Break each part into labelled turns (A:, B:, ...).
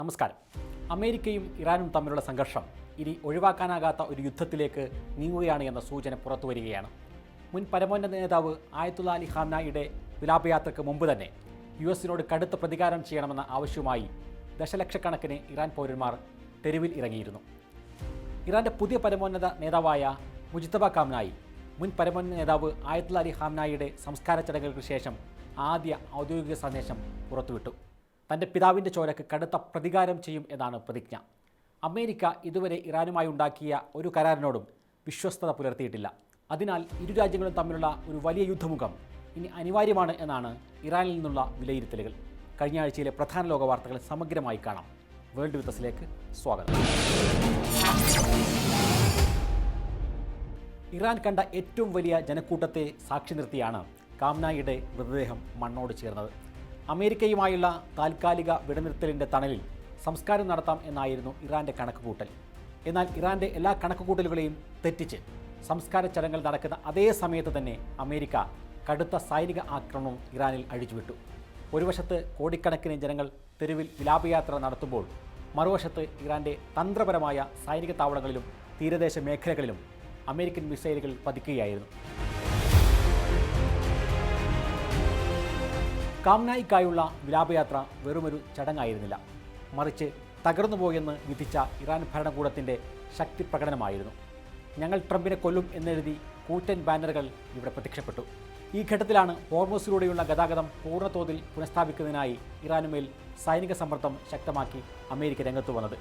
A: നമസ്കാരം. അമേരിക്കയും ഇറാനും തമ്മിലുള്ള സംഘർഷം ഇനി ഒഴിവാക്കാനാകാത്ത ഒരു യുദ്ധത്തിലേക്ക് നീങ്ങുകയാണ് എന്ന സൂചന പുറത്തുവരികയാണ്. മുൻ പരമോന്നത നേതാവ് ആയത്തുള്ള അലി ഖാംനായിയുടെ വിലാപയാത്രയ്ക്ക് മുമ്പ് തന്നെ US കടുത്ത പ്രതികാരം ചെയ്യണമെന്ന ആവശ്യവുമായി ദശലക്ഷക്കണക്കിന് ഇറാൻ പൗരന്മാർ തെരുവിൽ ഇറങ്ങിയിരുന്നു. ഇറാൻ്റെ പുതിയ പരമോന്നത നേതാവായ മുജ്തബ ഖാംനായി മുൻ പരമോന്നത നേതാവ് ആയത്തുള്ള അലി ഖാംനായിയുടെ സംസ്കാര ചടങ്ങുകൾക്ക് ശേഷം ആദ്യ ഔദ്യോഗിക സന്ദേശം പുറത്തുവിട്ടു. തൻ്റെ പിതാവിൻ്റെ ചോരക്ക് കടുത്ത പ്രതികാരം ചെയ്യും എന്നാണ് പ്രതിജ്ഞ. അമേരിക്ക ഇതുവരെ ഇറാനുമായി ഉണ്ടാക്കിയ ഒരു കരാറിനോടും വിശ്വസ്തത പുലർത്തിയിട്ടില്ല. അതിനാൽ ഇരു രാജ്യങ്ങളും തമ്മിലുള്ള ഒരു വലിയ യുദ്ധമുഖം ഇനി അനിവാര്യമാണ് എന്നാണ് ഇറാനിൽ നിന്നുള്ള വിലയിരുത്തലുകൾ. കഴിഞ്ഞ ആഴ്ചയിലെ പ്രധാന ലോക വാർത്തകൾ സമഗ്രമായി കാണാം. വേൾഡ് വിത്തസിലേക്ക് സ്വാഗതം. ഇറാൻ കണ്ട ഏറ്റവും വലിയ ജനക്കൂട്ടത്തെ സാക്ഷി നിർത്തിയാണ് ഖാംനായിയുടെ മൃതദേഹം മണ്ണോട് ചേർന്നത്. അമേരിക്കയുമായുള്ള താൽക്കാലിക വെടിനിർത്തലിൻ്റെ തണലിൽ സംസ്കാരം നടത്താം എന്നായിരുന്നു ഇറാൻ്റെ കണക്കുകൂട്ടൽ. എന്നാൽ ഇറാൻ്റെ എല്ലാ കണക്കുകൂട്ടലുകളെയും തെറ്റിച്ച് സംസ്കാര ചടങ്ങുകൾ നടക്കുന്ന അതേ സമയത്ത് തന്നെ അമേരിക്ക കടുത്ത സൈനിക ആക്രമണം ഇറാനിൽ അഴിച്ചുവിട്ടു. ഒരു വശത്ത് കോടിക്കണക്കിന് ജനങ്ങൾ തെരുവിൽ വിലാപയാത്ര നടത്തുമ്പോൾ മറുവശത്ത് ഇറാൻ്റെ തന്ത്രപരമായ സൈനിക താവളങ്ങളിലും തീരദേശ മേഖലകളിലും അമേരിക്കൻ മിസൈലുകൾ പതിക്കുകയായിരുന്നു. ഖാംനായിക്കായുള്ള വിലാപയാത്ര വെറുമൊരു ചടങ്ങായിരുന്നില്ല, മറിച്ച് തകർന്നുപോയെന്ന് വിധിച്ച ഇറാൻ ഭരണകൂടത്തിൻ്റെ ശക്തി പ്രകടനമായിരുന്നു. ഞങ്ങൾ ട്രംപിനെ കൊല്ലും എന്നെഴുതി കൂറ്റൻ ബാനറുകൾ ഇവിടെ പ്രത്യക്ഷപ്പെട്ടു. ഈ ഘട്ടത്തിലാണ് ഹോർമൂസിലൂടെയുള്ള ഗതാഗതം പൂർണ്ണതോതിൽ പുനഃസ്ഥാപിക്കുന്നതിനായി ഇറാനുമേൽ സൈനിക സമ്മർദ്ദം ശക്തമാക്കി അമേരിക്ക രംഗത്തു വന്നത്.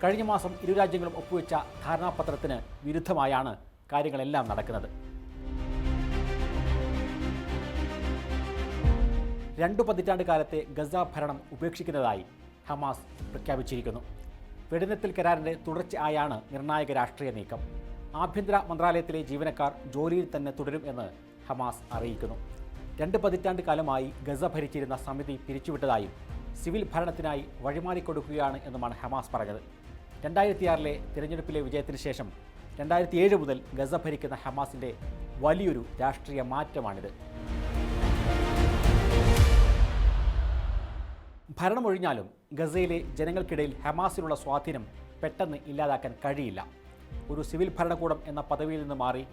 A: കഴിഞ്ഞ മാസം ഇരു രാജ്യങ്ങളും ഒപ്പുവെച്ച ധാരണാപത്രത്തിന് വിരുദ്ധമായാണ് കാര്യങ്ങളെല്ലാം നടക്കുന്നത്. 2 പതിറ്റാണ്ട് കാലത്തെ ഗസ ഭരണം ഉപേക്ഷിക്കുന്നതായി ഹമാസ് പ്രഖ്യാപിച്ചിരിക്കുന്നു. വെടിനിർത്തൽ കരാറിൻ്റെ തുടർച്ചയായാണ് നിർണായക രാഷ്ട്രീയ നീക്കം. ആഭ്യന്തര മന്ത്രാലയത്തിലെ ജീവനക്കാർ ജോലിയിൽ തന്നെ തുടരും എന്ന് ഹമാസ് അറിയിക്കുന്നു. 2 പതിറ്റാണ്ട് കാലമായി ഗസ ഭരിച്ചിരുന്ന സമിതി പിരിച്ചുവിട്ടതായും സിവിൽ ഭരണത്തിനായി വഴിമാറിക്കൊടുക്കുകയാണ് എന്നുമാണ് ഹമാസ് പറഞ്ഞത്. 2006 തിരഞ്ഞെടുപ്പിലെ വിജയത്തിന് ശേഷം 2007 മുതൽ ഗസ ഭരിക്കുന്ന ഹമാസിൻ്റെ വലിയൊരു രാഷ്ട്രീയ മാറ്റമാണിത്. ഭരണമൊഴിഞ്ഞാലും ഗസയിലെ ജനങ്ങൾക്കിടയിൽ ഹമാസിനുള്ള സ്വാധീനം പെട്ടെന്ന് ഇല്ലാതാക്കാൻ കഴിയില്ല. ഒരു സിവിൽ ഭരണകൂടം എന്ന പദവിയിൽ നിന്ന് മാറി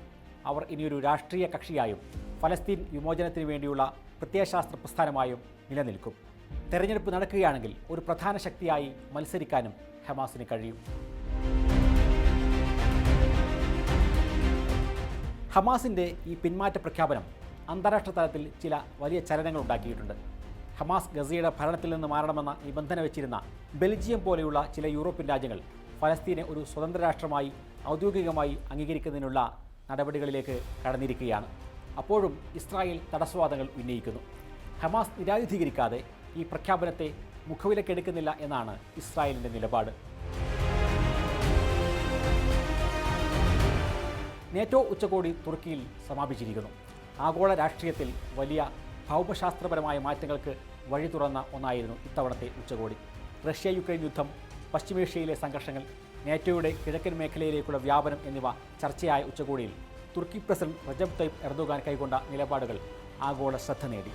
A: അവർ ഇനിയൊരു രാഷ്ട്രീയ കക്ഷിയായും ഫലസ്തീൻ വിമോചനത്തിന് വേണ്ടിയുള്ള പ്രത്യയശാസ്ത്ര പ്രസ്ഥാനമായും നിലനിൽക്കും. തെരഞ്ഞെടുപ്പ് നടക്കുകയാണെങ്കിൽ ഒരു പ്രധാന ശക്തിയായി മത്സരിക്കാനും ഹമാസിന് കഴിയും. ഹമാസിൻ്റെ ഈ പിന്മാറ്റ പ്രഖ്യാപനം അന്താരാഷ്ട്ര തലത്തിൽ ചില വലിയ ചലനങ്ങൾ ഉണ്ടാക്കിയിട്ടുണ്ട്. ഹമാസ് ഗസയുടെ ഭരണത്തിൽ നിന്ന് മാറണമെന്ന നിബന്ധന വെച്ചിരുന്ന ബെൽജിയം പോലെയുള്ള ചില യൂറോപ്യൻ രാജ്യങ്ങൾ ഫലസ്തീനെ ഒരു സ്വതന്ത്ര രാഷ്ട്രമായി ഔദ്യോഗികമായി അംഗീകരിക്കുന്നതിനുള്ള നടപടികളിലേക്ക് കടന്നിരിക്കുകയാണ്. അപ്പോഴും ഇസ്രായേൽ തടസ്സവാദങ്ങൾ ഉന്നയിക്കുന്നു. ഹമാസ് നിരായുധീകരിക്കാതെ ഈ പ്രഖ്യാപനത്തെ മുഖവിലക്കെടുക്കുന്നില്ല എന്നാണ് ഇസ്രായേലിൻ്റെ നിലപാട്. നേറ്റോ ഉച്ചകോടി തുർക്കിയിൽ സമാപിച്ചിരിക്കുന്നു. ആഗോള രാഷ്ട്രീയത്തിൽ വലിയ ഭൗമശാസ്ത്രപരമായ മാറ്റങ്ങൾക്ക് വഴി തുറന്ന ഒന്നായിരുന്നു ഇത്തവണത്തെ ഉച്ചകോടി. റഷ്യ യുക്രൈൻ യുദ്ധം, പശ്ചിമേഷ്യയിലെ സംഘർഷങ്ങൾ, നേറ്റോയുടെ കിഴക്കൻ മേഖലയിലേക്കുള്ള വ്യാപനം എന്നിവ ചർച്ചയായ ഉച്ചകോടിയിൽ തുർക്കി പ്രസിഡന്റ് റജബ് തയ്യിപ് എർദോഗാൻ കൈക്കൊണ്ട നിലപാടുകൾ ആഗോള ശ്രദ്ധ നേടി.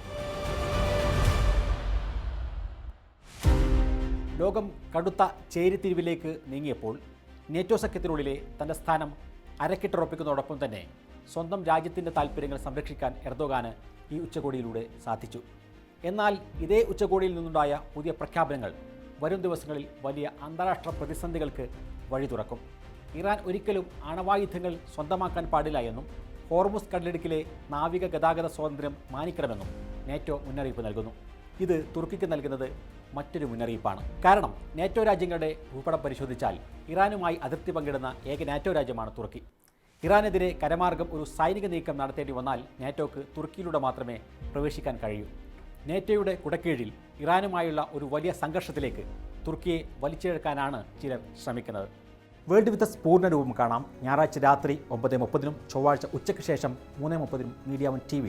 A: ലോകം കടുത്ത ചേരിതിരിവിലേക്ക് നീങ്ങിയപ്പോൾ നേറ്റോ സഖ്യത്തിനുള്ളിലെ തൻ്റെ സ്ഥാനം അരക്കിട്ടുറപ്പിക്കുന്നതോടൊപ്പം തന്നെ സ്വന്തം രാജ്യത്തിൻ്റെ താൽപ്പര്യങ്ങൾ സംരക്ഷിക്കാൻ എർദോഗാന് ഈ ഉച്ചകോടിയിലൂടെ സാധിച്ചു. എന്നാൽ ഇതേ ഉച്ചകോടിയിൽ നിന്നുണ്ടായ പുതിയ പ്രഖ്യാപനങ്ങൾ വരും ദിവസങ്ങളിൽ വലിയ അന്താരാഷ്ട്ര പ്രതിസന്ധികൾക്ക് വഴി തുറക്കും. ഇറാൻ ഒരിക്കലും ആണവായുധങ്ങൾ സ്വന്തമാക്കാൻ പാടില്ല എന്നും ഹോർമുസ് കടലിടുക്കിലെ നാവിക ഗതാഗത സ്വാതന്ത്ര്യം മാനിക്കണമെന്നും നേറ്റോ മുന്നറിയിപ്പ് നൽകുന്നു. ഇത് തുർക്കിക്ക് നൽകുന്നത് മറ്റൊരു മുന്നറിയിപ്പാണ്. കാരണം നേറ്റോ രാജ്യങ്ങളുടെ ഭൂപടം പരിശോധിച്ചാൽ ഇറാനുമായി അതിർത്തി പങ്കിടുന്ന ഏക നേറ്റോ രാജ്യമാണ് തുർക്കി. ഇറാനെതിരെ കരമാർഗം ഒരു സൈനിക നീക്കം നടത്തേണ്ടി വന്നാൽ നേറ്റോക്ക് തുർക്കിയിലൂടെ മാത്രമേ പ്രവേശിക്കാൻ കഴിയൂ. നേറ്റോയുടെ കുടക്കീഴിൽ ഇറാനുമായുള്ള ഒരു വലിയ സംഘർഷത്തിലേക്ക് തുർക്കിയെ വലിച്ചിഴക്കാനാണ് ചിലർ ശ്രമിക്കുന്നത്. വേൾഡ് വിത്തസ് പൂർണ്ണരൂപം കാണാം ഞായറാഴ്ച രാത്രി 9:30, ചൊവ്വാഴ്ച ഉച്ചയ്ക്ക് ശേഷം 3:30 മീഡിയ 1 TV.